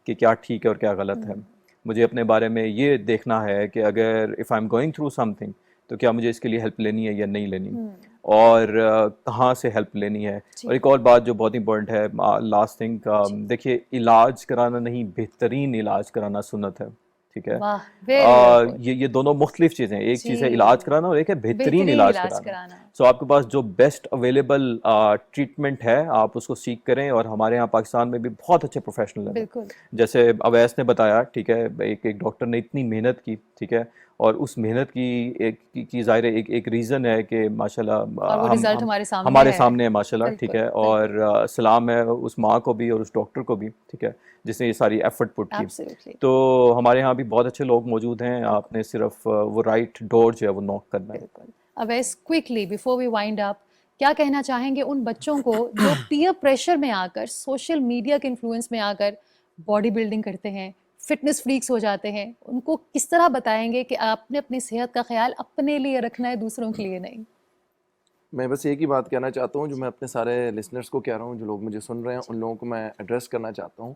کہ کیا ٹھیک ہے اور کیا غلط ہے. مجھے اپنے بارے میں یہ دیکھنا ہے کہ اگر if I am going through some thing تو کیا مجھے اس کے لیے ہیلپ لینی ہے یا نہیں لینی, اور کہاں سے ہیلپ لینی ہے. اور ایک اور بات جو بہت امپورٹنٹ ہے, لاسٹ تھنگ, دیکھیے علاج کرانا نہیں, بہترین علاج کرانا سنت ہے. ٹھیک ہے, یہ دونوں مختلف چیزیں ہیں. ایک چیز ہے علاج کرانا اور ایک ہے بہترین علاج کرانا. سو آپ کے پاس جو بیسٹ اویلیبل ٹریٹمنٹ ہے آپ اس کو سیکھ کریں, اور ہمارے یہاں پاکستان میں بھی بہت اچھے پروفیشنل ہیں. جیسے اویس نے بتایا, ٹھیک ہے, ایک ڈاکٹر نے اتنی محنت کی, ٹھیک ہے, اور اس محنت کی ظاہر ایک ریزن ہے کہ ماشاءاللہ ہمارے سامنے ہے ماشاءاللہ. ٹھیک ہے, اور سلام ہے اس ماں کو بھی اور اس ڈاکٹر کو بھی, ٹھیک ہے, جس نے یہ ساری ایفرٹ پٹ کی. تو ہمارے یہاں بھی بہت اچھے لوگ موجود ہیں, آپ نے صرف وہ رائٹ ڈور جو ہے وہ نوک کرنا ہے. Awais, quickly before we wind up, کیا کہنا چاہیں گے ان بچوں کو جو پیئر پریشر میں آ کر, سوشل میڈیا کے انفلوئنس میں آ کر باڈی بلڈنگ کرتے ہیں, فٹنس فریکس ہو جاتے ہیں, ان کو کس طرح بتائیں گے کہ آپ نے اپنی صحت کا خیال اپنے لیے رکھنا ہے, دوسروں کے لیے نہیں؟ میں بس ایک ہی بات کہنا چاہتا ہوں جو میں اپنے سارے لسنرز کو کہہ رہا ہوں, جو لوگ مجھے سن رہے ہیں, ان لوگوں کو میں ایڈریس کرنا چاہتا ہوں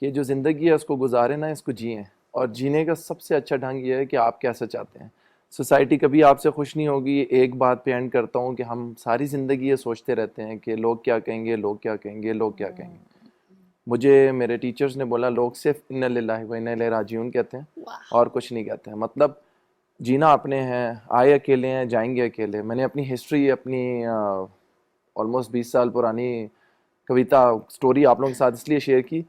کہ جو زندگی ہے اس کو گزارے نا, اس کو جئیں. اور جینے کا سب سے اچھا ڈھنگ یہ ہے کہ آپ کیسا چاہتے ہیں. سوسائٹی کبھی آپ سے خوش نہیں ہوگی. ایک بات پہ اینڈ کرتا ہوں کہ ہم ساری زندگی یہ سوچتے رہتے ہیں کہ لوگ کیا کہیں گے, لوگ کیا کہیں گے, لوگ کیا کہیں گے. مجھے میرے ٹیچرز نے بولا لوگ صرف انا للہ و انا الیہ راجعون کہتے ہیں اور کچھ نہیں کہتے ہیں. مطلب جینا اپنے ہیں, آئے اکیلے ہیں, جائیں گے اکیلے. میں نے اپنی ہسٹری, اپنی آلموسٹ 20 سال پرانی کویتا اسٹوری آپ لوگوں کے ساتھ اس لیے شیئر کی,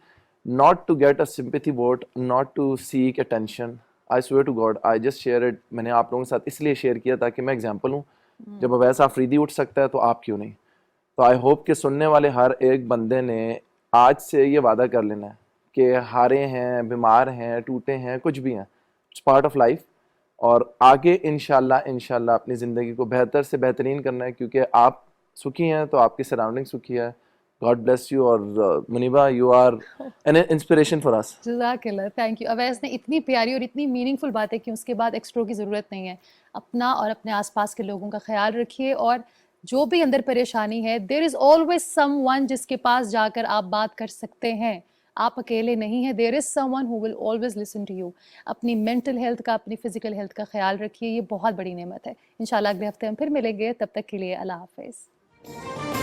not to get a sympathy vote, not to seek attention. I swear to God, I just share it. میں نے آپ لوگوں کے ساتھ اس لیے شیئر کیا تاکہ میں ایگزامپل ہوں. جب اویس آفریدی اٹھ سکتا ہے تو آپ کیوں نہیں. تو آئی ہوپ کہ سننے والے ہر ایک بندے نے آج سے یہ وعدہ کر لینا ہے کہ ہارے ہیں, بیمار ہیں, ٹوٹے ہیں, کچھ بھی ہیں, اٹس پارٹ آف لائف. اور آگے انشاءاللہ اپنی زندگی کو بہتر سے بہترین کرنا ہے, کیونکہ آپ سکھی ہیں تو آپ کی سراؤنڈنگ سکھی ہے. God bless you. اور Muniba, you are an inspiration for us. جزاک اللہ, تھینک یو. اویس نے اتنی پیاری اور اتنی میننگ فل باتیں کی, اس کے بعد ایکسٹرو کی ضرورت نہیں ہے. اپنا اور اپنے آس پاس کے لوگوں کا خیال رکھیے, اور جو بھی اندر پریشانی ہے, دیر از آلویز سم ون جس کے پاس جا کر آپ بات کر سکتے ہیں. آپ اکیلے نہیں ہیں. There is someone who will always listen to you. اپنی مینٹل ہیلتھ کا, اپنی فزیکل ہیلتھ کا خیال رکھیے, یہ بہت بڑی نعمت ہے. انشاءاللہ اگلے ہفتے ہم پھر ملیں گے, تب تک کے لیے اللہ حافظ.